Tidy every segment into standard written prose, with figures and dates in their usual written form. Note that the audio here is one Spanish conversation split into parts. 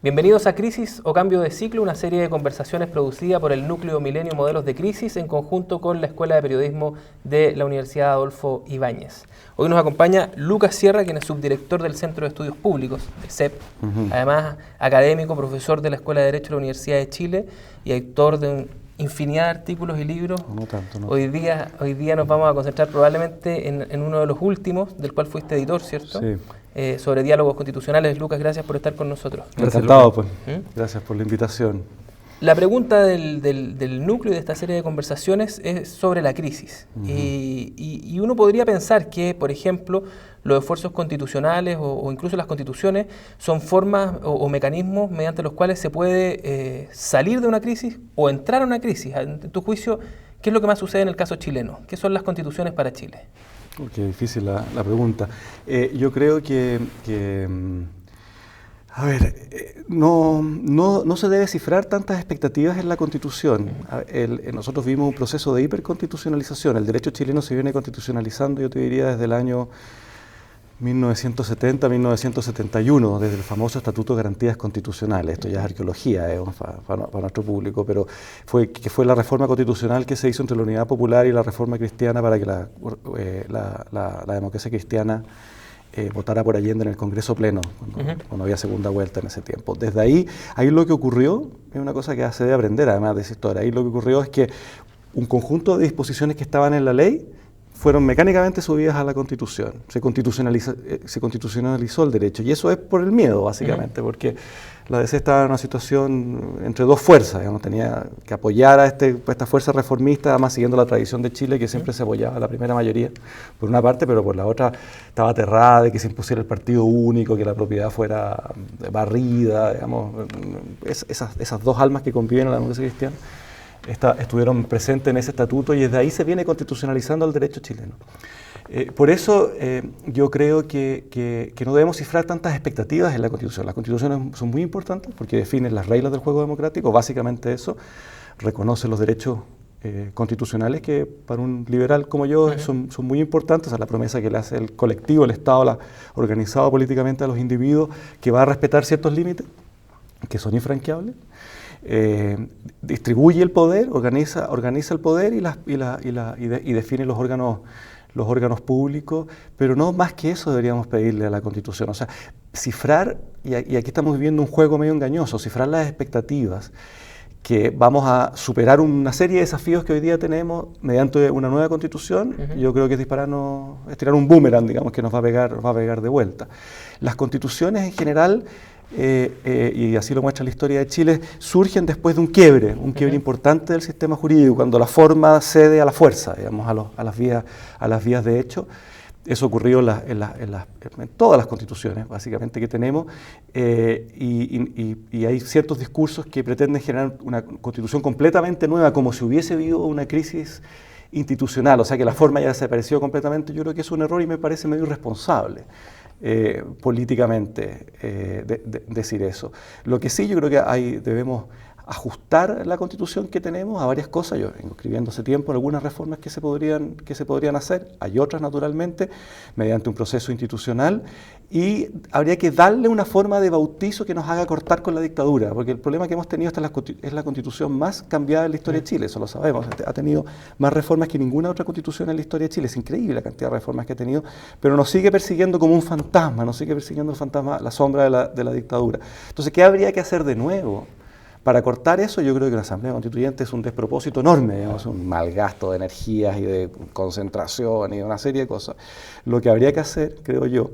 Bienvenidos a Crisis o Cambio de Ciclo, una serie de conversaciones producida por el Núcleo Milenio Modelos de Crisis en conjunto con la Escuela de Periodismo de la Universidad Adolfo Ibáñez. Hoy nos acompaña Lucas Sierra, quien es subdirector del Centro de Estudios Públicos, el CEP, además académico, profesor de la Escuela de Derecho de la Universidad de Chile y autor de infinidad de artículos y libros. No tanto. Hoy día nos vamos a concentrar probablemente en uno de los últimos, del cual fuiste editor, ¿cierto? Sí. Sobre diálogos constitucionales. Lucas, gracias por estar con nosotros. Encantado, pues. Gracias por la invitación. La pregunta del núcleo de esta serie de conversaciones es sobre la crisis. Y uno podría pensar que, por ejemplo, los esfuerzos constitucionales o incluso las constituciones son formas o mecanismos mediante los cuales se puede salir de una crisis o entrar a una crisis. En tu juicio, ¿qué es lo que más sucede en el caso chileno? ¿Qué son las constituciones para Chile? Qué difícil la pregunta. Yo creo que no se debe cifrar tantas expectativas en la Constitución. Nosotros vimos un proceso de hiperconstitucionalización. El derecho chileno se viene constitucionalizando, yo te diría, desde el año 1970-1971, desde el famoso Estatuto de Garantías Constitucionales. Esto ya es arqueología para nuestro público, pero fue la reforma constitucional que se hizo entre la Unidad Popular y la Reforma Cristiana para que la democracia cristiana votara por Allende en el Congreso Pleno, cuando había segunda vuelta en ese tiempo. Desde ahí lo que ocurrió, es una cosa que se debe aprender además de esa historia, ahí lo que ocurrió es que un conjunto de disposiciones que estaban en la ley fueron mecánicamente subidas a la Constitución. Se constitucionalizó el derecho, y eso es por el miedo, básicamente, porque la DC estaba en una situación entre dos fuerzas, digamos, tenía que apoyar a esta fuerza reformista, además siguiendo la tradición de Chile, que siempre se apoyaba a la primera mayoría, por una parte, pero por la otra estaba aterrada de que se impusiera el partido único, que la propiedad fuera barrida, digamos, esas dos almas que conviven en la democracia cristiana. Estuvieron presentes en ese estatuto y desde ahí se viene constitucionalizando el derecho chileno. Por eso yo creo que no debemos cifrar tantas expectativas en la Constitución. Las constituciones son muy importantes porque definen las reglas del juego democrático, básicamente eso, reconoce los derechos constitucionales que para un liberal como yo son muy importantes, o sea, la promesa que le hace el colectivo, el Estado, organizado políticamente a los individuos, que va a respetar ciertos límites que son infranqueables. Distribuye el poder, organiza el poder y define los órganos públicos, pero no más que eso deberíamos pedirle a la Constitución. O sea, cifrar, y aquí estamos viviendo un juego medio engañoso, cifrar las expectativas que vamos a superar una serie de desafíos que hoy día tenemos mediante una nueva Constitución, yo creo que es tirar un boomerang, digamos, que nos va a pegar de vuelta. Las constituciones en general, y así lo muestra la historia de Chile, surgen después de un quiebre importante del sistema jurídico, cuando la forma cede a la fuerza, digamos, a las vías de hecho. Eso ocurrió en todas las constituciones, básicamente, que tenemos, y hay ciertos discursos que pretenden generar una constitución completamente nueva, como si hubiese habido una crisis institucional, o sea que la forma ya desapareció completamente. Yo creo que es un error y me parece medio irresponsable políticamente decir eso. Lo que sí yo creo que debemos ajustar la Constitución que tenemos a varias cosas. Yo vengo escribiendo hace tiempo algunas reformas que se podrían hacer, hay otras naturalmente, mediante un proceso institucional, y habría que darle una forma de bautizo que nos haga cortar con la dictadura, porque el problema que hemos tenido es la Constitución más cambiada en la historia de Chile, eso lo sabemos, ha tenido más reformas que ninguna otra Constitución en la historia de Chile, es increíble la cantidad de reformas que ha tenido, pero nos sigue persiguiendo como un fantasma, la sombra de la dictadura. Entonces, ¿qué habría que hacer de nuevo? Para cortar eso, yo creo que la Asamblea Constituyente es un despropósito enorme, digamos, un mal gasto de energías y de concentración y de una serie de cosas. Lo que habría que hacer, creo yo,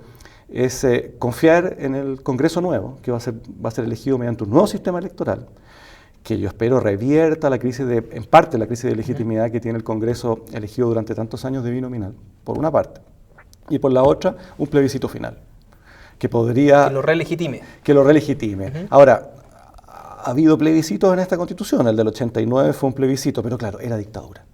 es confiar en el Congreso nuevo, que va a ser elegido mediante un nuevo sistema electoral, que yo espero revierta en parte la crisis de legitimidad que tiene el Congreso elegido durante tantos años de binominal, por una parte, y por la otra, un plebiscito final, que lo relegitime. Ahora, ha habido plebiscitos en esta Constitución, el del 89 fue un plebiscito, pero claro, era dictadura,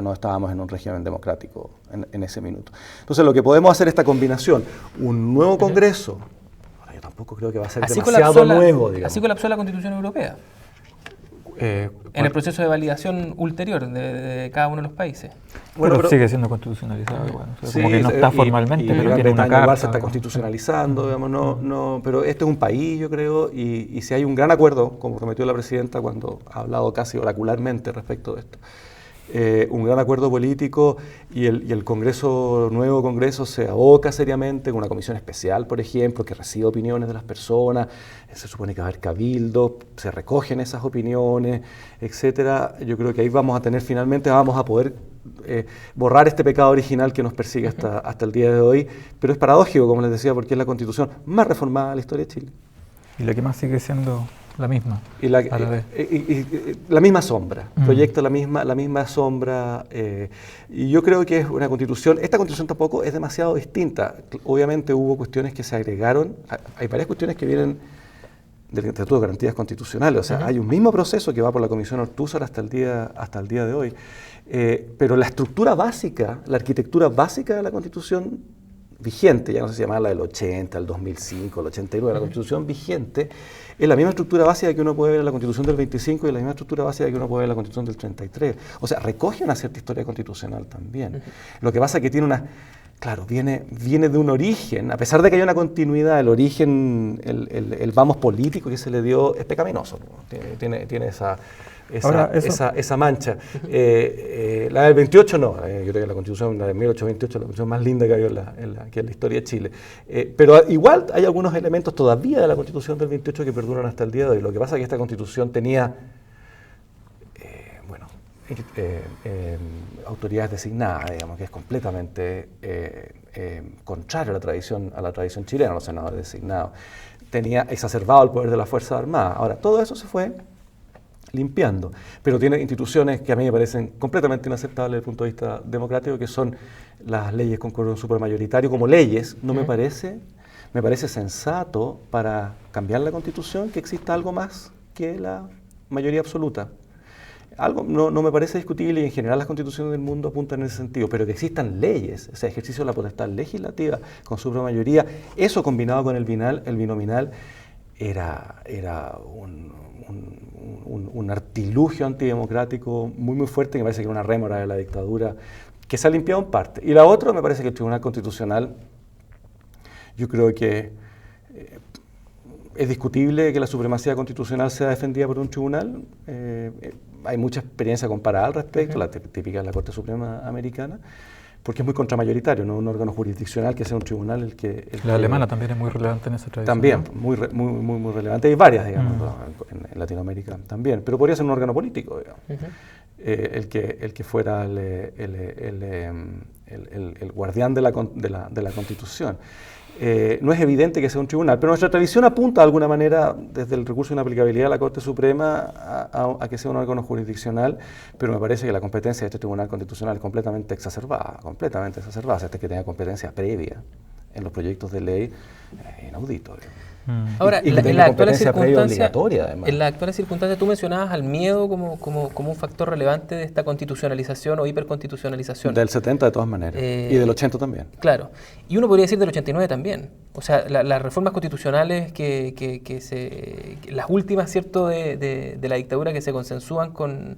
no estábamos en un régimen democrático en ese minuto. Entonces lo que podemos hacer es esta combinación, un nuevo Congreso, yo tampoco creo que va a ser demasiado nuevo, digamos. Así colapsó la Constitución Europea. en el proceso de validación ulterior de cada uno de los países. Bueno, pero sigue siendo constitucionalizado igual. O sea, sí, como que no está formalmente, pero Gran tiene una Bretaña igual carta. se está constitucionalizando, digamos, pero este es un país, yo creo, y si hay un gran acuerdo, como prometió la presidenta cuando ha hablado casi oracularmente respecto de esto, un gran acuerdo político y el Congreso, nuevo Congreso, se aboca seriamente con una comisión especial, por ejemplo, que recibe opiniones de las personas, se supone que va a haber cabildo, se recogen esas opiniones, etcétera. Yo creo que ahí vamos a poder borrar este pecado original que nos persigue hasta el día de hoy, pero es paradójico, como les decía, porque es la Constitución más reformada de la historia de Chile. Y la que más sigue siendo la misma. Y la misma sombra, proyecta la misma sombra, y yo creo que es una Constitución, esta Constitución tampoco es demasiado distinta. Obviamente hubo cuestiones que se agregaron, hay varias cuestiones que vienen del Estatuto de Garantías Constitucionales, o sea, hay un mismo proceso que va por la Comisión Ortúzar hasta el día de hoy, pero la estructura básica, la arquitectura básica de la Constitución vigente, ya no sé si llamarla del 80, el 2005, el 89, la Constitución vigente, es la misma estructura básica que uno puede ver en la Constitución del 25 y la misma estructura básica que uno puede ver en la Constitución del 33. O sea, recoge una cierta historia constitucional también. Lo que pasa es que tiene claro, viene de un origen, a pesar de que hay una continuidad, el origen, el vamos político que se le dio es pecaminoso, ¿no? Tiene esa mancha. La del 28 no, yo creo que la Constitución, la de 1828, es la Constitución más linda que ha habido en la historia de Chile. Pero igual hay algunos elementos todavía de la Constitución del 28 que perduran hasta el día de hoy. Lo que pasa es que esta Constitución tenía autoridades designadas, digamos, que es completamente contrario a la tradición chilena, los senadores designados. Tenía exacerbado el poder de las Fuerzas Armadas. Ahora, todo eso se fue limpiando, pero tiene instituciones que a mí me parecen completamente inaceptables desde el punto de vista democrático, que son las leyes con quórum supermayoritario. Como leyes, no me parece sensato para cambiar la Constitución que exista algo más que la mayoría absoluta. No me parece discutible, y en general las constituciones del mundo apuntan en ese sentido, pero que existan leyes, ese ejercicio de la potestad legislativa con supermayoría, eso combinado con el binominal era un artilugio antidemocrático muy fuerte, que me parece que era una rémora de la dictadura que se ha limpiado en parte. Y la otra, me parece que el Tribunal Constitucional, yo creo que es discutible que la supremacía constitucional sea defendida por un tribunal. Hay mucha experiencia comparada al respecto, la típica de la Corte Suprema Americana, porque es muy contramayoritario, no un órgano jurisdiccional que sea un tribunal la alemana también es muy relevante en esa tradición. También, ¿no? muy relevante. Hay varias, digamos, en Latinoamérica también, pero podría ser un órgano político, digamos. El que fuera el guardián de la Constitución. No es evidente que sea un tribunal, pero nuestra tradición apunta de alguna manera, desde el recurso de inaplicabilidad de la Corte Suprema, a que sea un órgano jurisdiccional, pero me parece que la competencia de este Tribunal Constitucional es completamente exacerbada, o sea, que tenga competencia previa en los proyectos de ley, inaudito. Ahora, en la actual circunstancia, tú mencionabas al miedo como un factor relevante de esta constitucionalización o hiperconstitucionalización. Del 70 de todas maneras, y del 80 también. Claro, y uno podría decir del 89 también. O sea, las reformas constitucionales las últimas, ¿cierto?, de la dictadura que se consensúan con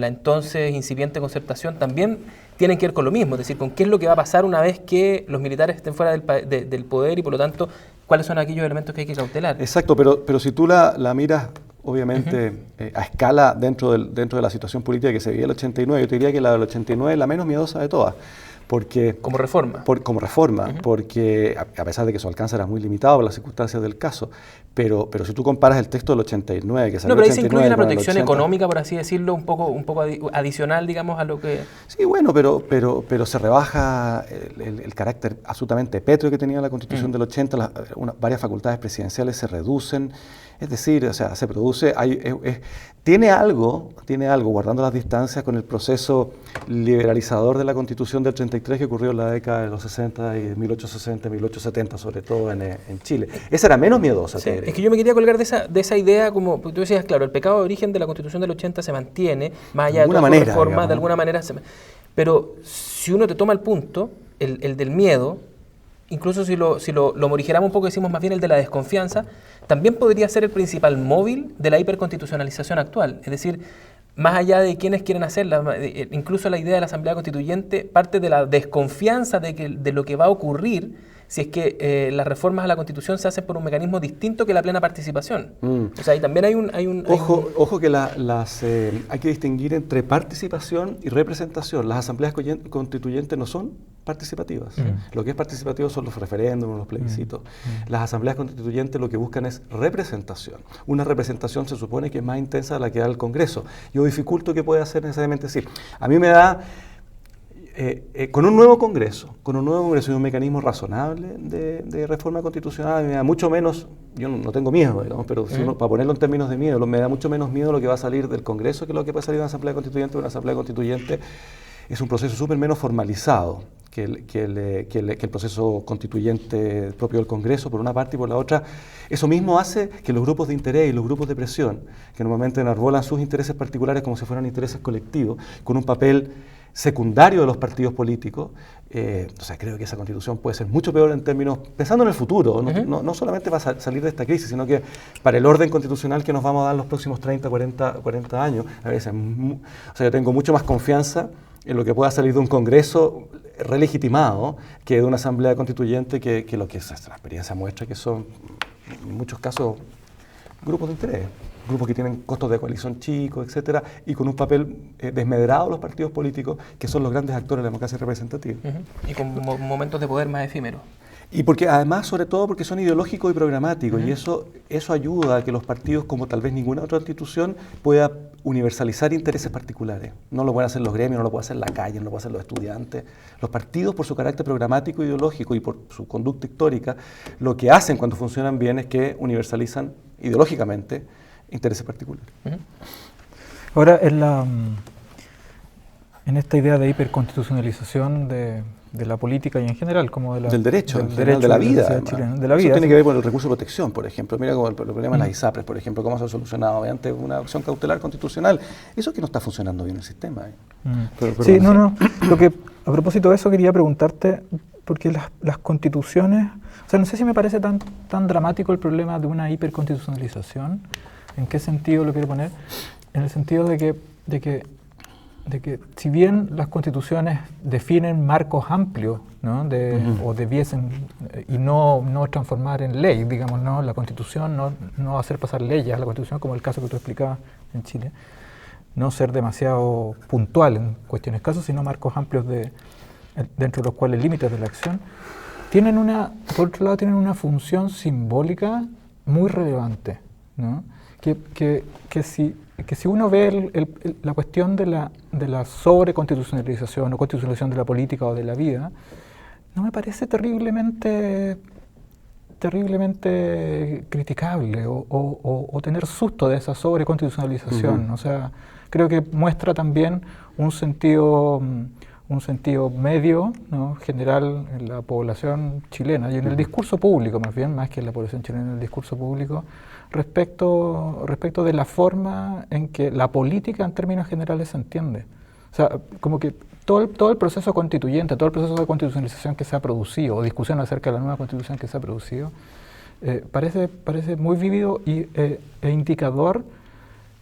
la entonces incipiente concertación también tienen que ver con lo mismo, es decir, con qué es lo que va a pasar una vez que los militares estén fuera del poder y por lo tanto cuáles son aquellos elementos que hay que cautelar. Exacto, pero si tú la miras obviamente a escala dentro de la situación política que se vivía en el 89, yo te diría que la del 89 es la menos miedosa de todas. Porque, como reforma. Porque a pesar de que su alcance era muy limitado por las circunstancias del caso, pero si tú comparas el texto del 89, que salió pero ahí 89, se incluye una protección 80, económica, por así decirlo, un poco adicional, digamos, a lo que... Sí, bueno, pero se rebaja el carácter absolutamente pétreo que tenía la Constitución del 80, varias facultades presidenciales se reducen, es decir, o sea, se produce, tiene algo, guardando las distancias, con el proceso liberalizador de la Constitución del 33 que ocurrió en la década de los 60 y 1860, 1870, sobre todo en Chile. Esa era menos miedosa. Sí, es que yo me quería colgar de esa idea, como tú decías, claro, el pecado de origen de la Constitución del 80 se mantiene, más allá de todas sus reformas, digamos, de alguna manera. Pero si uno te toma el punto, el del miedo, incluso si lo morigeramos un poco, decimos más bien el de la desconfianza, también podría ser el principal móvil de la hiperconstitucionalización actual. Es decir, más allá de quienes quieren hacerla, incluso la idea de la Asamblea Constituyente parte de la desconfianza de lo que va a ocurrir si es que las reformas a la Constitución se hacen por un mecanismo distinto que la plena participación. O sea, ahí también hay un... Ojo que hay que distinguir entre participación y representación. Las asambleas constituyentes no son participativas. Lo que es participativo son los referéndums, los plebiscitos. Las asambleas constituyentes lo que buscan es representación. Una representación se supone que es más intensa de la que da el Congreso. Yo dificulto que pueda ser necesariamente así. A mí me da... con un nuevo Congreso y un mecanismo razonable de reforma constitucional, me da mucho menos, yo no tengo miedo, digamos, pero para ponerlo en términos de miedo, me da mucho menos miedo lo que va a salir del Congreso que lo que puede salir de una Asamblea Constituyente. Una Asamblea Constituyente es un proceso súper menos formalizado que el proceso constituyente propio del Congreso, por una parte, y por la otra, eso mismo hace que los grupos de interés y los grupos de presión, que normalmente enarbolan sus intereses particulares como si fueran intereses colectivos, con un papel secundario de los partidos políticos, o sea, creo que esa Constitución puede ser mucho peor en términos, pensando en el futuro, no solamente para salir de esta crisis, sino que para el orden constitucional que nos vamos a dar en los próximos 30, 40 años. A veces, o sea, yo tengo mucho más confianza en lo que pueda salir de un Congreso relegitimado que de una Asamblea Constituyente que lo que la experiencia muestra que son, en muchos casos, grupos de interés. Grupos que tienen costos de coalición chicos, etcétera, y con un papel desmedrado los partidos políticos, que son los grandes actores de la democracia representativa. Y con momentos de poder más efímeros. Y porque además, sobre todo, porque son ideológicos y programáticos, y eso ayuda a que los partidos, como tal vez ninguna otra institución, pueda universalizar intereses particulares. No lo pueden hacer los gremios, no lo puede hacer la calle, no lo pueden hacer los estudiantes. Los partidos, por su carácter programático e ideológico y por su conducta histórica, lo que hacen cuando funcionan bien es que universalizan ideológicamente intereses particulares. Ahora, en esta idea de hiperconstitucionalización de la política y en general, como del derecho, de la vida. De la vida. Eso tiene que ver con el recurso de protección, por ejemplo. Mira como el problema de las ISAPRES, por ejemplo, cómo se ha solucionado mediante una acción cautelar constitucional. Eso es que no está funcionando bien el sistema. Sí, no. Lo que, a propósito de eso, quería preguntarte, porque las constituciones, o sea, no sé si me parece tan dramático el problema de una hiperconstitucionalización. ¿En qué sentido lo quiero poner? En el sentido de que si bien las constituciones definen marcos amplios, ¿no? O debiesen, y no transformar en ley, digamos, ¿no? La Constitución no hacer pasar leyes a la Constitución, como el caso que tú explicabas en Chile, no ser demasiado puntual en cuestiones casos, sino marcos amplios dentro de los cuales límites de la acción, por otro lado, tienen una función simbólica muy relevante, ¿no? Que si uno ve la cuestión de la sobreconstitucionalización o constitucionalización de la política o de la vida, no me parece terriblemente criticable o tener susto de esa sobreconstitucionalización. O sea, creo que muestra también un sentido medio, ¿no? General en la población chilena y en el discurso público, más que en la población chilena, en el discurso público, respecto de la forma en que la política en términos generales se entiende. O sea, como que todo el proceso constituyente, todo el proceso de constitucionalización que se ha producido, o discusión acerca de la nueva constitución que se ha producido, parece muy vívido e indicador,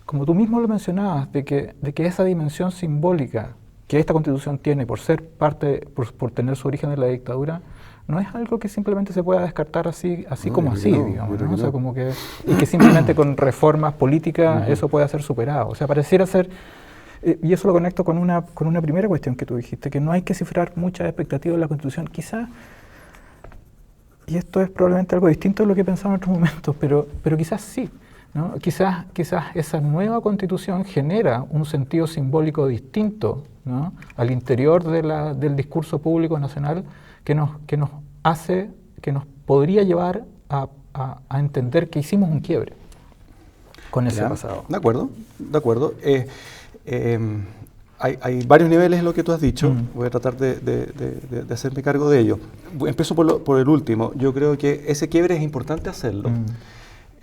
como tú mismo lo mencionabas, de que esa dimensión simbólica que esta constitución tiene por ser por tener su origen en la dictadura, no es algo que simplemente se pueda descartar así como así, digamos, ¿no? O sea, como que simplemente con reformas políticas eso pueda ser superado. O sea, pareciera ser, y eso lo conecto con una primera cuestión que tú dijiste, que no hay que cifrar muchas expectativas de la Constitución. Quizás, y esto es probablemente algo distinto de lo que pensaba en otros momentos, pero quizás sí, ¿no? Quizás esa nueva Constitución genera un sentido simbólico distinto, ¿no? Al interior del discurso público nacional, que nos podría llevar a entender que hicimos un quiebre con ese pasado. De acuerdo. Hay varios niveles en lo que tú has dicho. Voy a tratar de hacerme cargo de ello. Empiezo por el último. Yo creo que ese quiebre es importante hacerlo.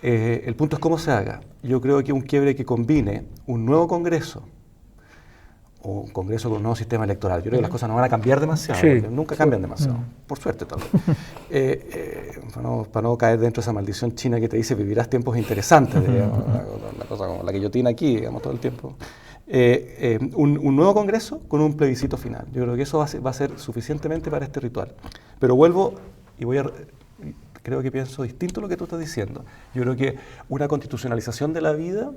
El punto es cómo se haga. Yo creo que un quiebre que combine un nuevo Congreso, o un Congreso con un nuevo sistema electoral. Yo creo que las cosas no van a cambiar demasiado, Sí. porque nunca cambian demasiado, por suerte tal vez. Para no caer dentro de esa maldición china que te dice vivirás tiempos interesantes, digamos, una cosa como la guillotina aquí, digamos, todo el tiempo. Un nuevo Congreso con un plebiscito final. Yo creo que eso va a ser suficientemente para este ritual. Pero vuelvo y creo que pienso distinto a lo que tú estás diciendo. Yo creo que una constitucionalización de la vida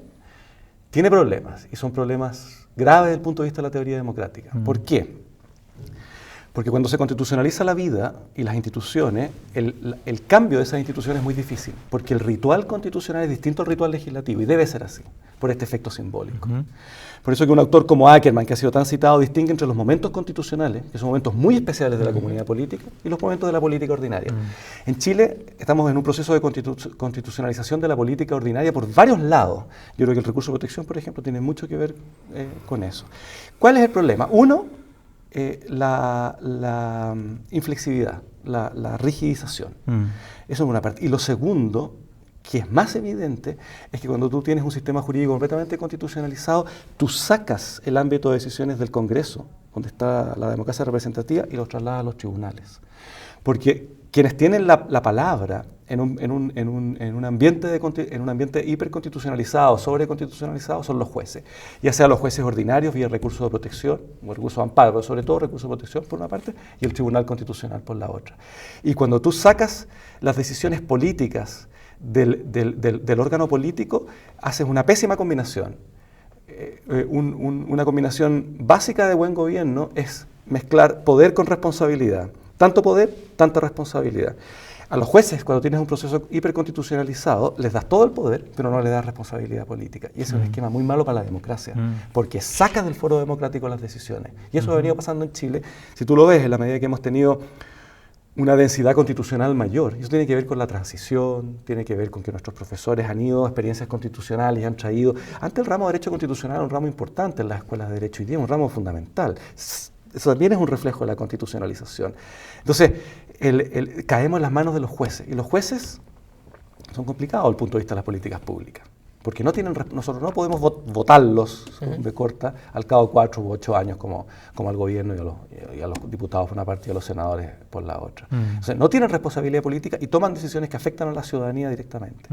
tiene problemas, y son problemas graves desde el punto de vista de la teoría democrática. ¿Por qué? Porque cuando se constitucionaliza la vida y las instituciones, el cambio de esas instituciones es muy difícil, porque el ritual constitucional es distinto al ritual legislativo, y debe ser así, por este efecto simbólico. Por eso que un autor como Ackerman, que ha sido tan citado, distingue entre los momentos constitucionales, que son momentos muy especiales de la comunidad política, y los momentos de la política ordinaria. En Chile estamos en un proceso de constitucionalización de la política ordinaria por varios lados. Yo creo que el recurso de protección, por ejemplo, tiene mucho que ver con eso. ¿Cuál es el problema? Uno, la inflexibilidad, la rigidización. Eso es una parte. Y lo segundo, que es más evidente, es que cuando tú tienes un sistema jurídico completamente constitucionalizado, tú sacas el ámbito de decisiones del Congreso, donde está la democracia representativa, y los trasladas a los tribunales. Porque quienes tienen la palabra en un ambiente hiperconstitucionalizado, sobreconstitucionalizado, son los jueces. Ya sea los jueces ordinarios vía recurso de protección, o recurso de amparo, pero sobre todo recurso de protección por una parte, y el Tribunal Constitucional por la otra. Y cuando tú sacas las decisiones políticas del órgano político, haces una pésima combinación. Una combinación básica de buen gobierno es mezclar poder con responsabilidad. Tanto poder, tanta responsabilidad. A los jueces, cuando tienes un proceso hiperconstitucionalizado, les das todo el poder, pero no les das responsabilidad política. Y ese es un esquema muy malo para la democracia, porque saca del foro democrático las decisiones. Y eso ha venido pasando en Chile. Si tú lo ves, en la medida que hemos tenido una densidad constitucional mayor. Y eso tiene que ver con la transición, tiene que ver con que nuestros profesores han ido a experiencias constitucionales y han traído... Antes el ramo de Derecho Constitucional era un ramo importante en las escuelas de Derecho, hoy día es un ramo fundamental. Eso también es un reflejo de la constitucionalización. Entonces, caemos en las manos de los jueces. Y los jueces son complicados desde el punto de vista de las políticas públicas. Porque nosotros no podemos votarlos de corta al cabo de 4 u 8 años como al gobierno y a los diputados por una parte y a los senadores por la otra. Entonces, no tienen responsabilidad política y toman decisiones que afectan a la ciudadanía directamente.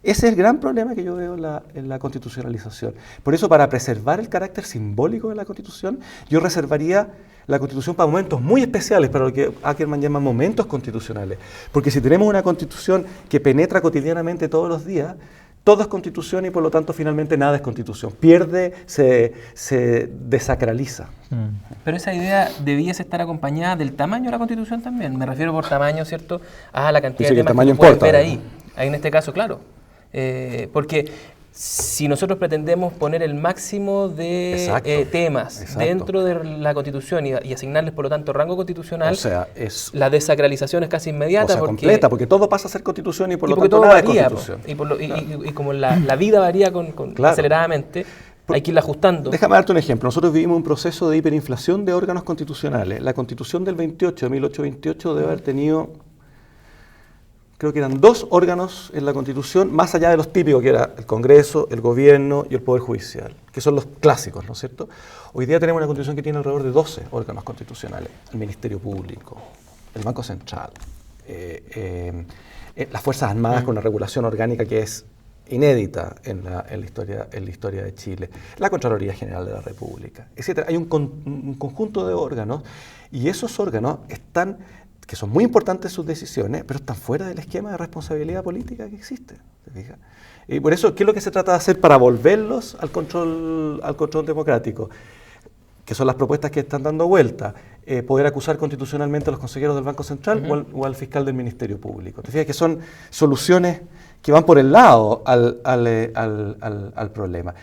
Ese es el gran problema que yo veo en la constitucionalización. Por eso, para preservar el carácter simbólico de la Constitución, yo reservaría la Constitución para momentos muy especiales, para lo que Ackerman llama momentos constitucionales. Porque si tenemos una Constitución que penetra cotidianamente todos los días, todo es Constitución y por lo tanto finalmente nada es Constitución. Pierde, se desacraliza. Pero esa idea debiese estar acompañada del tamaño de la Constitución también. Me refiero por tamaño, ¿cierto?, a la cantidad de temas que tú puedes ver ahí. Ahí en este caso, claro. Porque si nosotros pretendemos poner el máximo de temas dentro de la Constitución y asignarles, por lo tanto, rango constitucional, o sea, la desacralización es casi inmediata. O sea, completa, porque todo pasa a ser Constitución y por lo tanto todo nada varía, es Constitución. Y como la vida varía aceleradamente, hay que irla ajustando. Déjame darte un ejemplo. Nosotros vivimos un proceso de hiperinflación de órganos constitucionales. La Constitución del 28, de 1828, debe haber tenido... Creo que eran 2 órganos en la Constitución, más allá de los típicos, que era el Congreso, el Gobierno y el Poder Judicial, que son los clásicos, ¿no es cierto? Hoy día tenemos una Constitución que tiene alrededor de 12 órganos constitucionales. El Ministerio Público, el Banco Central, las Fuerzas Armadas con una regulación orgánica que es inédita en la historia de Chile, la Contraloría General de la República, etc. Hay un conjunto de órganos, y esos órganos están... que son muy importantes sus decisiones, pero están fuera del esquema de responsabilidad política que existe. ¿Te fijas? Y por eso, ¿qué es lo que se trata de hacer para volverlos al control democrático? Que son las propuestas que están dando vuelta. Poder acusar constitucionalmente a los consejeros del Banco Central o al fiscal del Ministerio Público. ¿Te fijas? Que son soluciones que van por el lado al problema.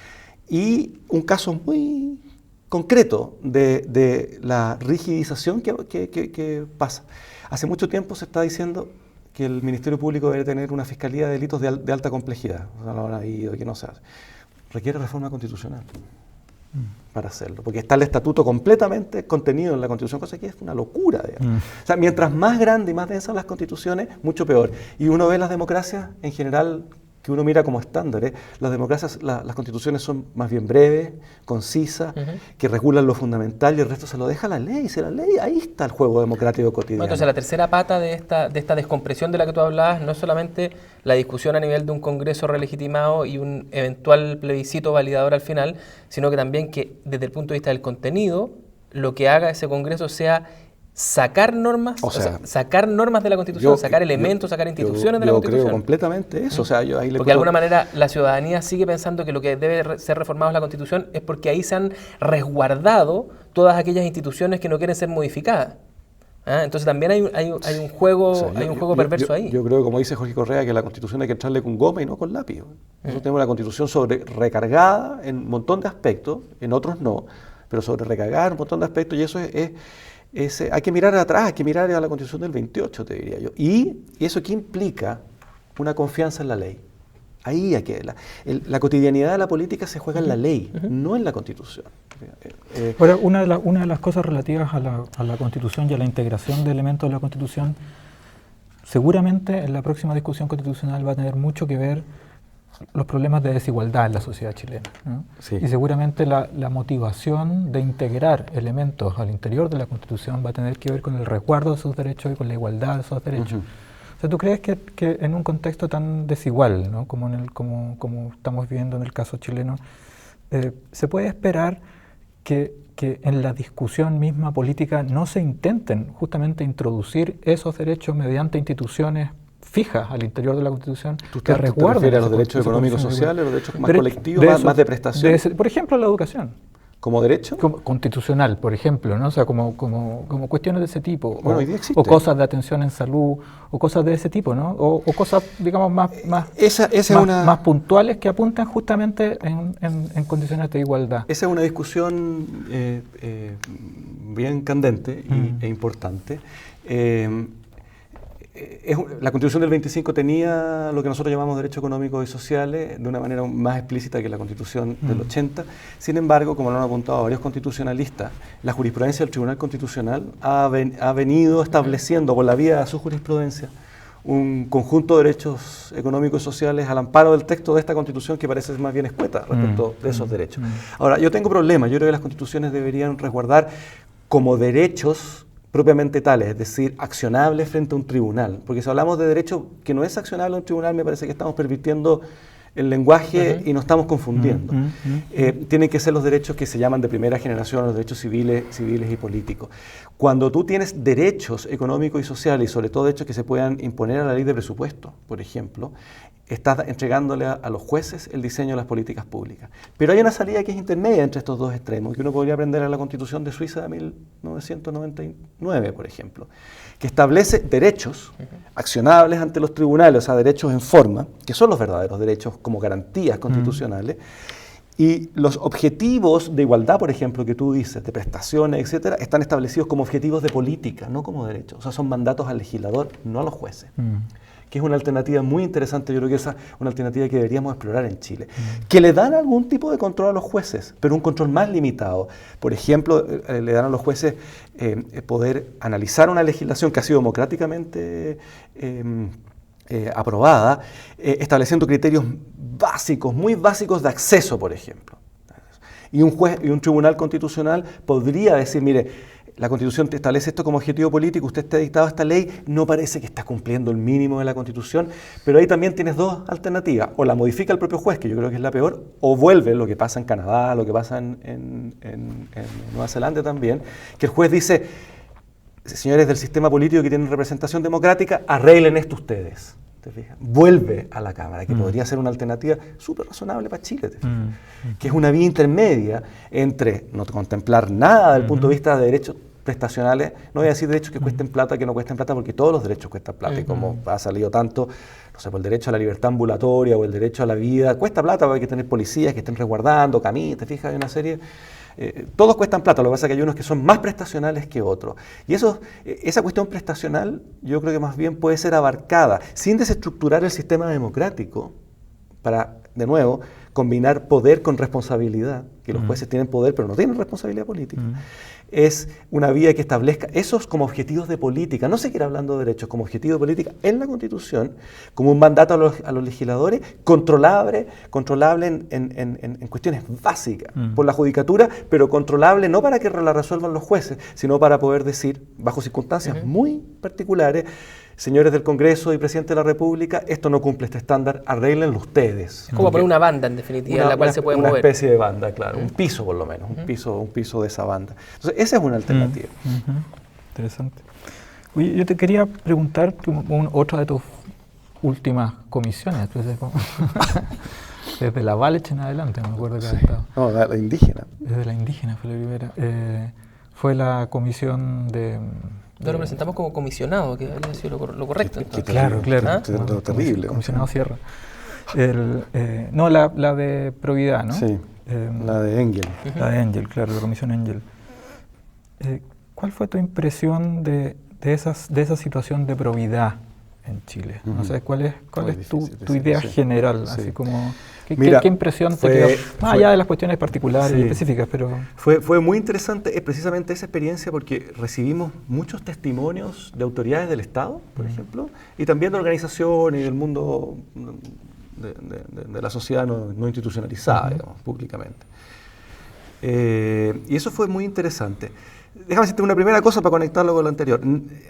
Y un caso muy concreto de la rigidización que pasa. Hace mucho tiempo se está diciendo que el Ministerio Público debe tener una fiscalía de delitos de alta complejidad, o sea, no hay que no se hace. Requiere reforma constitucional para hacerlo, porque está el estatuto completamente contenido en la Constitución, cosa que es una locura. O sea, mientras más grande y más densas las constituciones, mucho peor. Y uno ve las democracias en general que uno mira como estándares, las democracias, las constituciones son más bien breves, concisas, que regulan lo fundamental y el resto se lo deja la ley. Si la ley, ahí está el juego democrático cotidiano. Bueno, entonces la tercera pata de esta descompresión de la que tú hablabas no es solamente la discusión a nivel de un Congreso relegitimado y un eventual plebiscito validador al final, sino que también que desde el punto de vista del contenido, lo que haga ese Congreso sea sacar normas, sacar normas de la Constitución, sacar elementos, sacar instituciones de la Constitución. Yo creo completamente eso. O sea, yo ahí porque de alguna manera la ciudadanía sigue pensando que lo que debe ser reformado es la Constitución, es porque ahí se han resguardado todas aquellas instituciones que no quieren ser modificadas. Entonces también hay un juego, perverso ahí. Yo creo, como dice Jorge Correa, que la Constitución hay que entrarle con goma y no con lápiz. Nosotros tenemos la Constitución recargada en un montón de aspectos, en otros no, pero sobre recargada en un montón de aspectos, y eso hay que mirar atrás, hay que mirar a la Constitución del 28, te diría yo. ¿Y eso qué implica? Una confianza en la ley. Ahí hay que... La cotidianidad de la política se juega en la ley, no en la Constitución. Ahora, una de las cosas relativas a la Constitución y a la integración de elementos de la Constitución, seguramente en la próxima discusión constitucional va a tener mucho que ver los problemas de desigualdad en la sociedad chilena, ¿no? Sí. Y seguramente la motivación de integrar elementos al interior de la Constitución va a tener que ver con el resguardo de esos derechos y con la igualdad de esos derechos. O sea, ¿tú crees que en un contexto tan desigual, ¿no? como estamos viviendo en el caso chileno, se puede esperar que en la discusión misma política no se intenten justamente introducir esos derechos mediante instituciones fijas al interior de la Constitución que resguarden? ¿Te refieres a los derechos económicos sociales, los derechos más colectivos, más de prestación? Por ejemplo, la educación. ¿Como derecho? Constitucional, por ejemplo, ¿no? O sea, como cuestiones de ese tipo. Bueno, hoy día existe. O cosas de atención en salud, o cosas de ese tipo, ¿no? O cosas, digamos, más puntuales que apuntan justamente en condiciones de igualdad. Esa es una discusión bien candente e importante. La Constitución del 25 tenía lo que nosotros llamamos derechos económicos y sociales de una manera más explícita que la Constitución del 80. Sin embargo, como lo han apuntado varios constitucionalistas, la jurisprudencia del Tribunal Constitucional ha venido estableciendo por la vía de su jurisprudencia un conjunto de derechos económicos y sociales al amparo del texto de esta Constitución que parece más bien escueta respecto de esos derechos. Ahora, yo tengo problemas. Yo creo que las constituciones deberían resguardar como derechos propiamente tales, es decir, accionables frente a un tribunal. Porque si hablamos de derecho que no es accionable a un tribunal, me parece que estamos pervirtiendo el lenguaje y nos estamos confundiendo. Tienen que ser los derechos que se llaman de primera generación, los derechos civiles y políticos. Cuando tú tienes derechos económicos y sociales, y sobre todo derechos que se puedan imponer a la ley de presupuesto, por ejemplo, estás entregándole a los jueces el diseño de las políticas públicas. Pero hay una salida que es intermedia entre estos dos extremos, que uno podría aprender a la Constitución de Suiza de 1999, por ejemplo, que establece derechos accionables ante los tribunales, o sea, derechos en forma, que son los verdaderos derechos como garantías constitucionales, y los objetivos de igualdad, por ejemplo, que tú dices, de prestaciones, etcétera, están establecidos como objetivos de política, no como derechos. O sea, son mandatos al legislador, no a los jueces. Que es una alternativa muy interesante, yo creo que esa es una alternativa que deberíamos explorar en Chile. Que le dan algún tipo de control a los jueces, pero un control más limitado. Por ejemplo, le dan a los jueces poder analizar una legislación que ha sido democráticamente aprobada, estableciendo criterios básicos, muy básicos de acceso, por ejemplo. Y un juez y un tribunal constitucional podría decir, mire, la Constitución te establece esto como objetivo político, usted está dictado a esta ley, no parece que está cumpliendo el mínimo de la Constitución, pero ahí también tienes dos alternativas, o la modifica el propio juez, que yo creo que es la peor, o vuelve lo que pasa en Canadá, lo que pasa en Nueva Zelanda también, que el juez dice, señores del sistema político que tienen representación democrática, arreglen esto ustedes. ¿Te fijas? Vuelve a la Cámara, que podría ser una alternativa súper razonable para Chile, ¿te fijas? Que es una vía intermedia entre no contemplar nada del punto de vista de derechos prestacionales, no voy a decir derechos que cuesten plata, que no cuesten plata, porque todos los derechos cuestan plata, y como ha salido tanto, no sé, por el derecho a la libertad ambulatoria o el derecho a la vida, cuesta plata, porque hay que tener policías que estén resguardando, caminos, ¿te fijas? Hay una serie... todos cuestan plata, lo que pasa es que hay unos que son más prestacionales que otros. Y esa cuestión prestacional yo creo que más bien puede ser abarcada sin desestructurar el sistema democrático para, de nuevo, combinar poder con responsabilidad, que los jueces tienen poder pero no tienen responsabilidad política. es una vía que establezca esos como objetivos de política, no seguir hablando de derechos, como objetivo de política en la Constitución, como un mandato a los legisladores, controlable en cuestiones básicas por la judicatura, pero controlable no para que la resuelvan los jueces, sino para poder decir, bajo circunstancias muy particulares, señores del Congreso y Presidente de la República, esto no cumple este estándar, arréglenlo ustedes. Es como poner una banda, en definitiva, en la cual se puede mover. Una especie de banda, claro, un piso por lo menos, un piso de esa banda. Entonces, esa es una alternativa. Interesante. Oye, yo te quería preguntar otra de tus últimas comisiones, desde la Valech en adelante, me acuerdo que había estado. No, la indígena. Desde la indígena fue la primera. Fue la comisión de... Lo presentamos como comisionado, que habría sido lo correcto. Claro. Terrible. Comisionado Sierra. No, la de Probidad, ¿no? Sí, la de Engel. La de Engel, claro, la comisión Engel. ¿Cuál fue tu impresión de esa situación de probidad en Chile? No sé, ¿cuál es tu idea general? Así como, ¿qué impresión te quedó? Más allá de las cuestiones particulares y específicas, pero... Fue muy interesante precisamente esa experiencia porque recibimos muchos testimonios de autoridades del Estado, por ejemplo, y también de organizaciones y del mundo de la sociedad no institucionalizada, digamos, públicamente. Y eso fue muy interesante. Déjame decirte una primera cosa para conectarlo con lo anterior.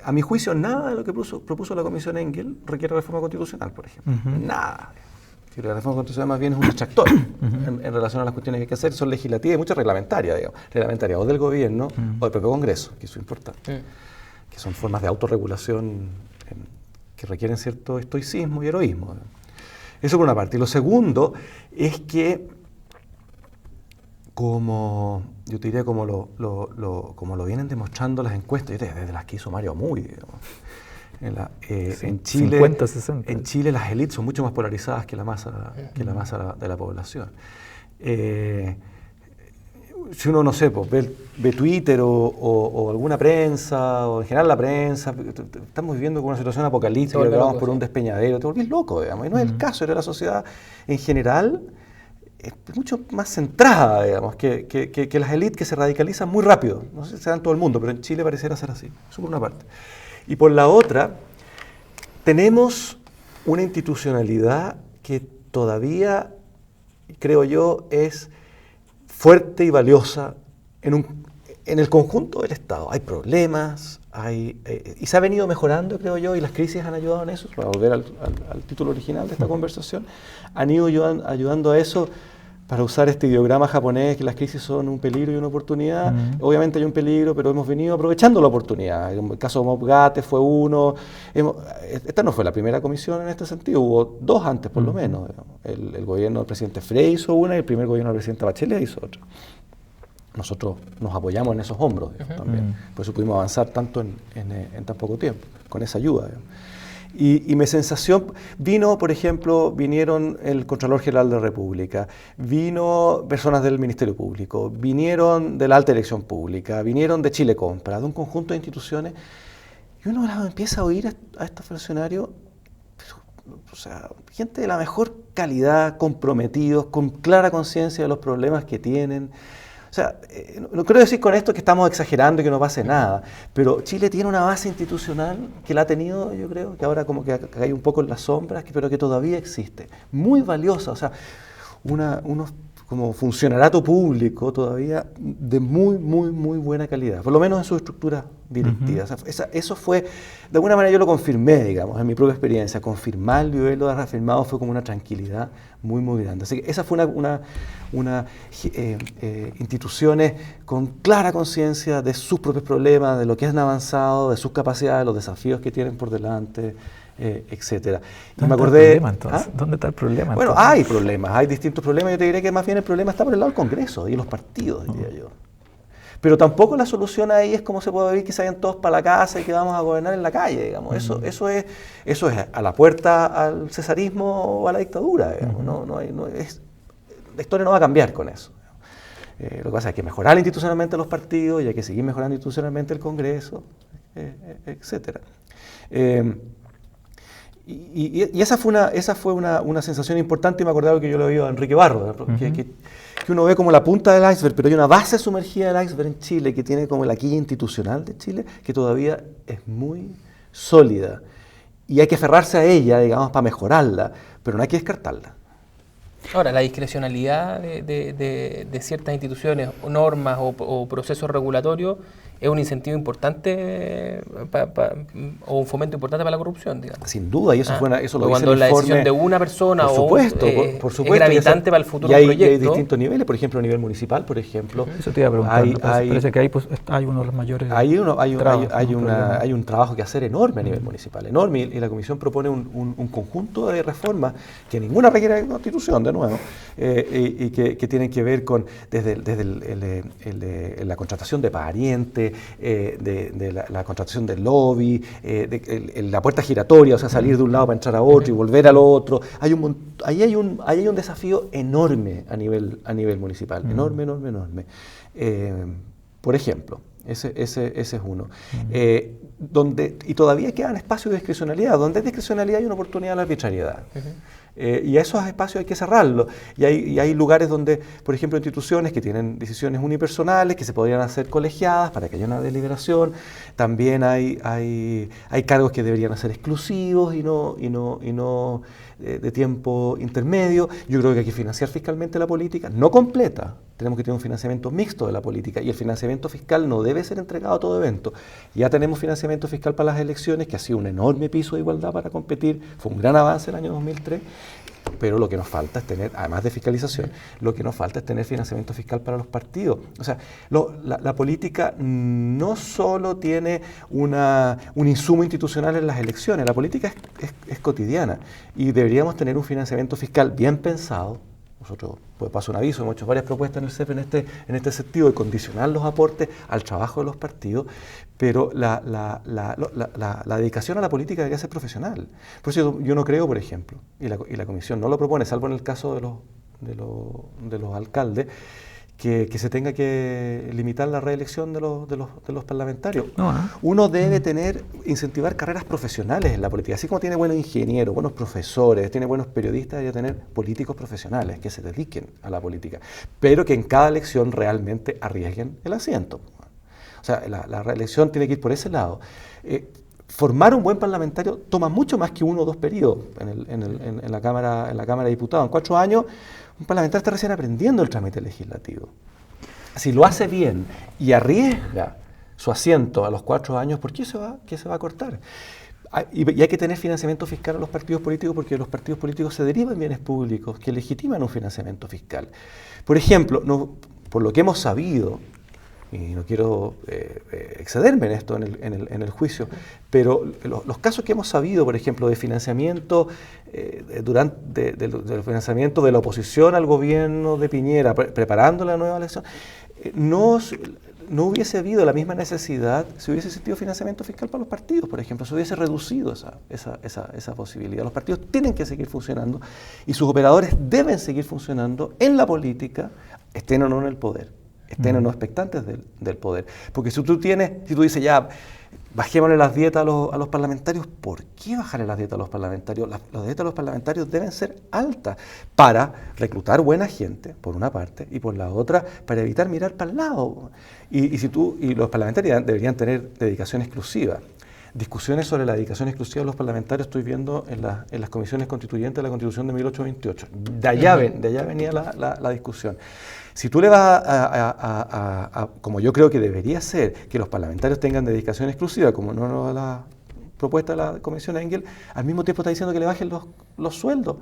A mi juicio, nada de lo que propuso la Comisión Engel requiere reforma constitucional, por ejemplo. Nada. La reforma constitucional más bien es un distractor en relación a las cuestiones que hay que hacer. Son legislativas y muchas reglamentarias, digamos. Reglamentarias o del gobierno o del propio Congreso, que eso es importante. Que son formas de autorregulación que requieren cierto estoicismo y heroísmo. Eso por una parte. Y lo segundo es que yo te diría como lo vienen demostrando las encuestas, desde las que hizo Mario Muy, digamos. En Chile, 50, 60. En Chile las élites son mucho más polarizadas que la masa de la población. Si uno, no sé, pues, ve Twitter o alguna prensa, o en general la prensa, estamos viviendo con una situación apocalíptica, que vamos por un despeñadero, te volvés loco, digamos. Y no es el caso, era la sociedad en general es mucho más centrada, digamos, que las élites que se radicalizan muy rápido. No sé si se da en todo el mundo, pero en Chile pareciera ser así. Eso por una parte. Y por la otra, tenemos una institucionalidad que todavía, creo yo, es fuerte y valiosa en el conjunto del Estado. Hay problemas, y se ha venido mejorando, creo yo, y las crisis han ayudado en eso. Para volver al título original de esta conversación, han ido ayudando a eso. Para usar este ideograma japonés, que las crisis son un peligro y una oportunidad, obviamente hay un peligro, pero hemos venido aprovechando la oportunidad. El caso de Mopgate fue uno. Esta no fue la primera comisión en este sentido, hubo dos antes por lo menos. El gobierno del presidente Frey hizo una y el primer gobierno del presidente Bachelet hizo otra. Nosotros nos apoyamos en esos hombros también, por eso pudimos avanzar tanto en tan poco tiempo, con esa ayuda. Y mi sensación, vinieron el Contralor General de la República, vino personas del Ministerio Público, vinieron de la Alta Dirección Pública, vinieron de Chile Compra, de un conjunto de instituciones, y uno empieza a oír a estos funcionarios, o sea, gente de la mejor calidad, comprometidos, con clara conciencia de los problemas que tienen. O sea, no quiero decir con esto que estamos exagerando y que no pase nada, pero Chile tiene una base institucional que la ha tenido, yo creo, que ahora como que cae un poco en las sombras, pero que todavía existe, muy valiosa, o sea, unos como funcionariado público todavía de muy, muy, muy buena calidad, por lo menos en su estructura directiva. O sea, eso fue, de alguna manera yo lo confirmé, digamos, en mi propia experiencia, confirmarlo y verlo reafirmado fue como una tranquilidad muy, muy grande. Así que esa fue instituciones con clara conciencia de sus propios problemas, de lo que han avanzado, de sus capacidades, de los desafíos que tienen por delante, etcétera. Y me acordé, ¿dónde está el problema? Bueno, hay problemas, hay distintos problemas. Yo te diré que más bien el problema está por el lado del Congreso y los partidos, diría yo. Pero tampoco la solución ahí es como se puede ver que se vayan todos para la casa y que vamos a gobernar en la calle, digamos. Eso es a la puerta al cesarismo o a la dictadura, digamos. La historia no va a cambiar con eso. Lo que pasa es que mejorar institucionalmente los partidos y hay que seguir mejorando institucionalmente el Congreso, etcétera. Y esa fue una sensación importante, y me acordaba que yo lo oí a Enrique Barro, que uno ve como la punta del iceberg, pero hay una base sumergida del iceberg en Chile que tiene como la quilla institucional de Chile, que todavía es muy sólida. Y hay que aferrarse a ella, digamos, para mejorarla, pero no hay que descartarla. Ahora, la discrecionalidad de ciertas instituciones, o normas o procesos regulatorios es un incentivo importante o un fomento importante para la corrupción, digamos. Sin duda, y eso, eso lo dice cuando el la informe, decisión de una persona por supuesto, es gravitante para el futuro del proyecto. Y hay distintos niveles, por ejemplo, a nivel municipal, por ejemplo. Eso te iba a preguntar, parece que hay uno de los mayores hay un trabajo que hacer enorme a nivel municipal, enorme, y la Comisión propone un conjunto de reformas que ninguna requiere de Constitución, de nuevo, y que tienen que ver con desde la contratación de parientes, de la contratación del lobby, la puerta giratoria, o sea, salir de un lado para entrar a otro y volver al otro. Ahí hay un desafío enorme a nivel municipal, enorme. Por ejemplo, ese es uno. Y todavía quedan espacios de discrecionalidad. Donde hay discrecionalidad hay una oportunidad de la arbitrariedad. Y a esos espacios hay que cerrarlos. Y hay lugares donde, por ejemplo, instituciones que tienen decisiones unipersonales, que se podrían hacer colegiadas para que haya una deliberación. También hay cargos que deberían ser exclusivos y no de tiempo intermedio. Yo creo que hay que financiar fiscalmente la política, no completa. Tenemos que tener un financiamiento mixto de la política, y el financiamiento fiscal no debe ser entregado a todo evento. Ya tenemos financiamiento fiscal para las elecciones, que ha sido un enorme piso de igualdad para competir, fue un gran avance el año 2003, pero lo que nos falta es tener, además de fiscalización, lo que nos falta es tener financiamiento fiscal para los partidos. O sea, la política no solo tiene un insumo institucional en las elecciones, la política es cotidiana, y deberíamos tener un financiamiento fiscal bien pensado. Nosotros, pues paso un aviso, hemos hecho varias propuestas en el CEP en este sentido, de condicionar los aportes al trabajo de los partidos, pero la dedicación a la política debería ser profesional. Por eso yo no creo, por ejemplo, y la Comisión no lo propone, salvo en el caso de los alcaldes, que se tenga que limitar la reelección de los parlamentarios. Uno debe incentivar carreras profesionales en la política. Así como tiene buenos ingenieros, buenos profesores, tiene buenos periodistas, debe tener políticos profesionales que se dediquen a la política, pero que en cada elección realmente arriesguen el asiento. O sea, la reelección tiene que ir por ese lado. Formar un buen parlamentario toma mucho más que 1 o 2 periodos en la Cámara de Diputados. En 4 años, un parlamentario está recién aprendiendo el trámite legislativo. Si lo hace bien y arriesga su asiento a los 4 años, ¿por qué se va a cortar? Y hay que tener financiamiento fiscal a los partidos políticos, porque los partidos políticos se derivan bienes públicos que legitiman un financiamiento fiscal. Por ejemplo, por lo que hemos sabido, y no quiero excederme en esto en el juicio, pero los casos que hemos sabido, por ejemplo, de financiamiento del financiamiento de la oposición al gobierno de Piñera, preparando la nueva elección, no hubiese habido la misma necesidad si hubiese existido financiamiento fiscal para los partidos, por ejemplo. Se hubiese reducido esa posibilidad. Los partidos tienen que seguir funcionando y sus operadores deben seguir funcionando en la política, estén o no en el poder. Estén o no expectantes del poder. Porque si tú dices ya, bajémosle las dietas a los parlamentarios, ¿por qué bajarle las dietas a los parlamentarios? Las dietas a los parlamentarios deben ser altas para reclutar buena gente, por una parte, y por la otra, para evitar mirar para el lado. Y los parlamentarios deberían tener dedicación exclusiva. Discusiones sobre la dedicación exclusiva de los parlamentarios estoy viendo en las comisiones constituyentes de la Constitución de 1828. De allá venía la discusión. Si tú le vas como yo creo que debería ser, que los parlamentarios tengan dedicación exclusiva, como no la propuesta de la Comisión Engel, al mismo tiempo está diciendo que le bajen los sueldos.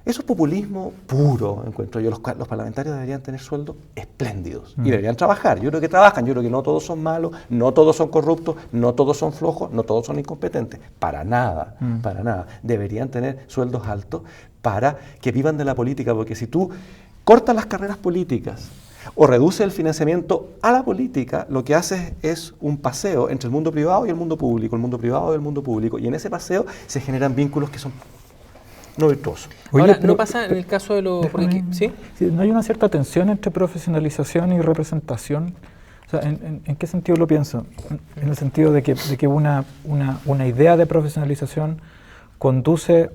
Eso es populismo puro, encuentro yo. Los parlamentarios deberían tener sueldos espléndidos y deberían trabajar. Yo creo que trabajan, yo creo que no todos son malos, no todos son corruptos, no todos son flojos, no todos son incompetentes. Para nada, para nada. Deberían tener sueldos altos para que vivan de la política, porque si tú cortas las carreras políticas o reduces el financiamiento a la política, lo que haces es un paseo entre el mundo privado y el mundo público, el mundo privado y el mundo público. Y en ese paseo se generan vínculos que son no virtuoso. Ahora, ¿no pasa en el caso de los... ¿Sí? ¿No hay una cierta tensión entre profesionalización y representación? O sea, ¿en qué sentido lo pienso? En el sentido de que una idea de profesionalización conduce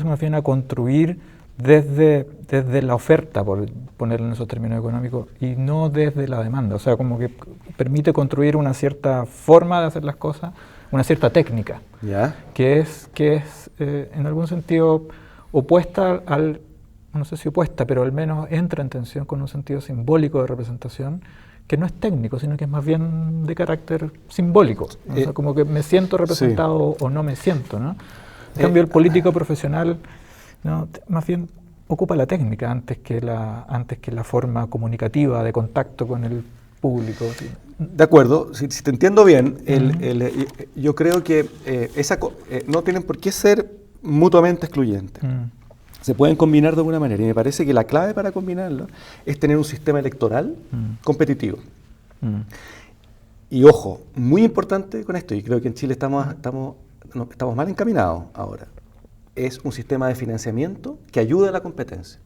más bien a construir desde la oferta, por ponerlo en esos términos económicos, y no desde la demanda. O sea, como que permite construir una cierta forma de hacer las cosas, una cierta técnica, que es en algún sentido opuesta no sé si opuesta, pero al menos entra en tensión con un sentido simbólico de representación, que no es técnico, sino que es más bien de carácter simbólico. O sea, como que me siento representado o no me siento, ¿no? En cambio, el político profesional, ¿no?, más bien ocupa la técnica antes que la forma comunicativa de contacto con el público. De acuerdo, si te entiendo bien, yo creo que no tienen por qué ser mutuamente excluyentes. Se pueden combinar de alguna manera, y me parece que la clave para combinarlo es tener un sistema electoral competitivo. Y ojo, muy importante con esto, y creo que en Chile estamos mal encaminados ahora, es un sistema de financiamiento que ayude a la competencia,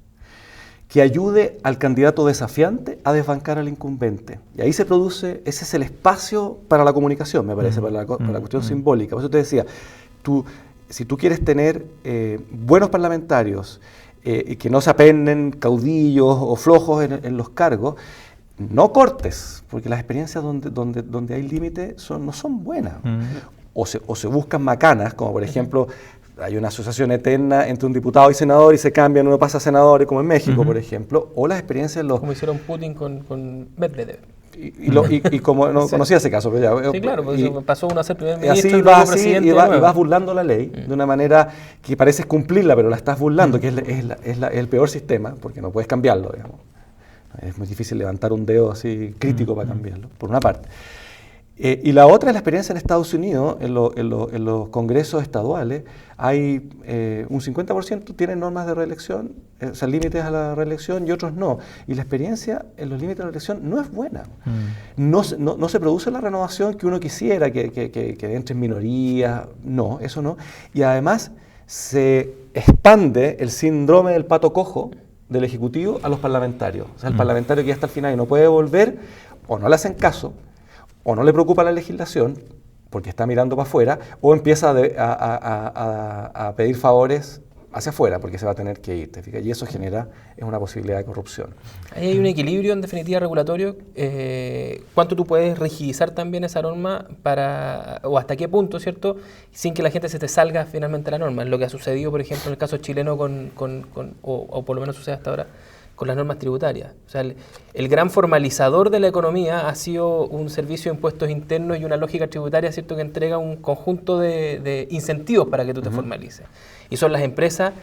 que ayude al candidato desafiante a desbancar al incumbente. Y ahí se produce, ese es el espacio para la comunicación, me parece, para la cuestión simbólica. Por eso te decía, si tú quieres tener buenos parlamentarios y que no se apenden caudillos o flojos en los cargos, no cortes, porque las experiencias donde hay límite no son buenas. O se buscan macanas, como por ejemplo, hay una asociación eterna entre un diputado y senador y se cambian, uno pasa a senador, como en México, por ejemplo, o las experiencias... Como hicieron Putin con Medvedev. Y como no conocía ese caso, pero ya, sí, claro, porque pasó uno a ser primer y ministro así y vas, presidente y vas burlando la ley de una manera que pareces cumplirla, pero la estás burlando, que es el peor sistema, porque no puedes cambiarlo, digamos. Es muy difícil levantar un dedo así crítico para cambiarlo, por una parte. Y la otra es la experiencia en Estados Unidos, en los congresos estaduales, hay un 50% tienen normas de reelección, o sea, límites a la reelección, y otros no. Y la experiencia en los límites de la reelección no es buena. No se produce la renovación que uno quisiera, que entren minorías, no, eso no. Y además se expande el síndrome del pato cojo del Ejecutivo a los parlamentarios. O sea, el parlamentario que ya está al final y no puede volver, o no le hacen caso, o no le preocupa la legislación, porque está mirando para afuera, o empieza a pedir favores hacia afuera, porque se va a tener que ir, ¿te fijas? Y eso es una posibilidad de corrupción. Ahí hay un equilibrio, en definitiva, regulatorio. ¿Cuánto tú puedes rigidizar también esa norma o hasta qué punto, ¿cierto?, sin que la gente se te salga finalmente la norma? Es lo que ha sucedido, por ejemplo, en el caso chileno o por lo menos sucede hasta ahora, con las normas tributarias. O sea, el gran formalizador de la economía ha sido un servicio de impuestos internos y una lógica tributaria, ¿cierto?, que entrega un conjunto de incentivos para que tú te formalices. Y son las empresas,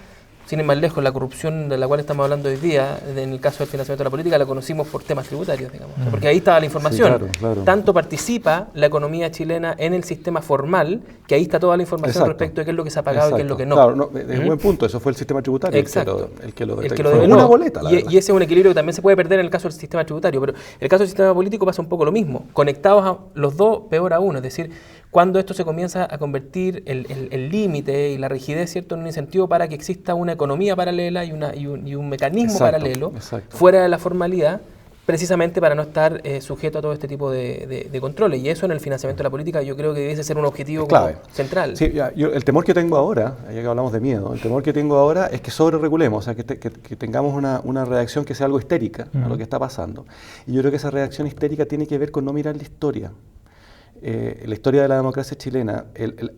sin ir más lejos, la corrupción de la cual estamos hablando hoy día, en el caso del financiamiento de la política, la conocimos por temas tributarios, digamos. O sea, porque ahí estaba la información. Sí, claro. Tanto participa la economía chilena en el sistema formal, que ahí está toda la información respecto de qué es lo que se ha pagado y qué es lo que no. Claro, es un buen punto, eso fue el sistema tributario el que lo develó. Una boleta, y ese es un equilibrio que también se puede perder en el caso del sistema tributario, pero en el caso del sistema político pasa un poco lo mismo. Conectados a los dos, peor aún, es decir, cuando esto se comienza a convertir el límite y la rigidez, ¿cierto?, en un incentivo para que exista una economía paralela y un mecanismo paralelo fuera de la formalidad, precisamente para no estar sujeto a todo este tipo de controles. Y eso en el financiamiento de la política yo creo que debe ser un objetivo central. Sí, el temor que tengo ahora, ya que hablamos de miedo, el temor que tengo ahora es que sobreregulemos, o sea, que tengamos una reacción que sea algo histérica a lo que está pasando. Y yo creo que esa reacción histérica tiene que ver con no mirar la historia. La historia de la democracia chilena,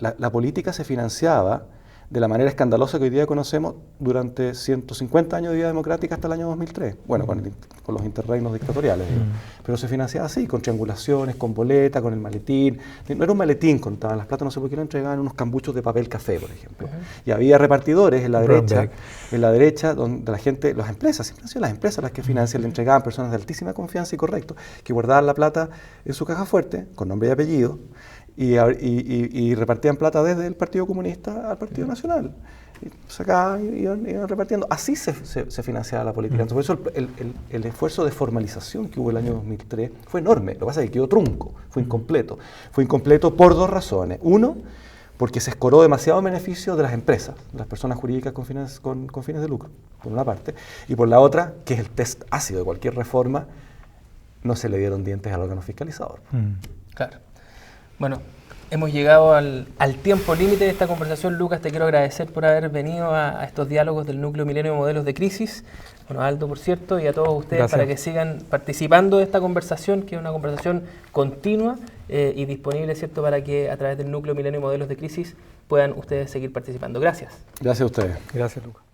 la política se financiaba de la manera escandalosa que hoy día conocemos durante 150 años de vida democrática hasta el año 2003, bueno, con los interregnos dictatoriales, pero se financiaba así, con triangulaciones, con boleta, con el maletín. No era un maletín, contaban las plata, no sé por qué lo entregaban unos cambuchos de papel café, por ejemplo. Y había repartidores en la derecha donde la gente, las empresas, siempre han sido las empresas las que financian, le entregaban personas de altísima confianza y correcto, que guardaban la plata en su caja fuerte, con nombre y apellido, y repartían plata desde el Partido Comunista al Partido Nacional. Y sacaban, iban repartiendo. Así se financiaba la política. Entonces, por eso el esfuerzo de formalización que hubo el año 2003 fue enorme. Lo que pasa es que quedó trunco, fue incompleto. Fue incompleto por dos razones. Uno, porque se escoró demasiado beneficio de las empresas, de las personas jurídicas con fines de lucro, por una parte. Y por la otra, que es el test ácido de cualquier reforma, no se le dieron dientes al órgano fiscalizador. Claro. Bueno, Hemos llegado al tiempo límite de esta conversación. Lucas, te quiero agradecer por haber venido a estos diálogos del Núcleo Milenio de Modelos de Crisis. Bueno, Aldo, por cierto, y a todos ustedes. Gracias. Para que sigan participando de esta conversación, que es una conversación continua y disponible, ¿cierto?, para que a través del Núcleo Milenio de Modelos de Crisis puedan ustedes seguir participando. Gracias. Gracias a ustedes. Gracias, Lucas.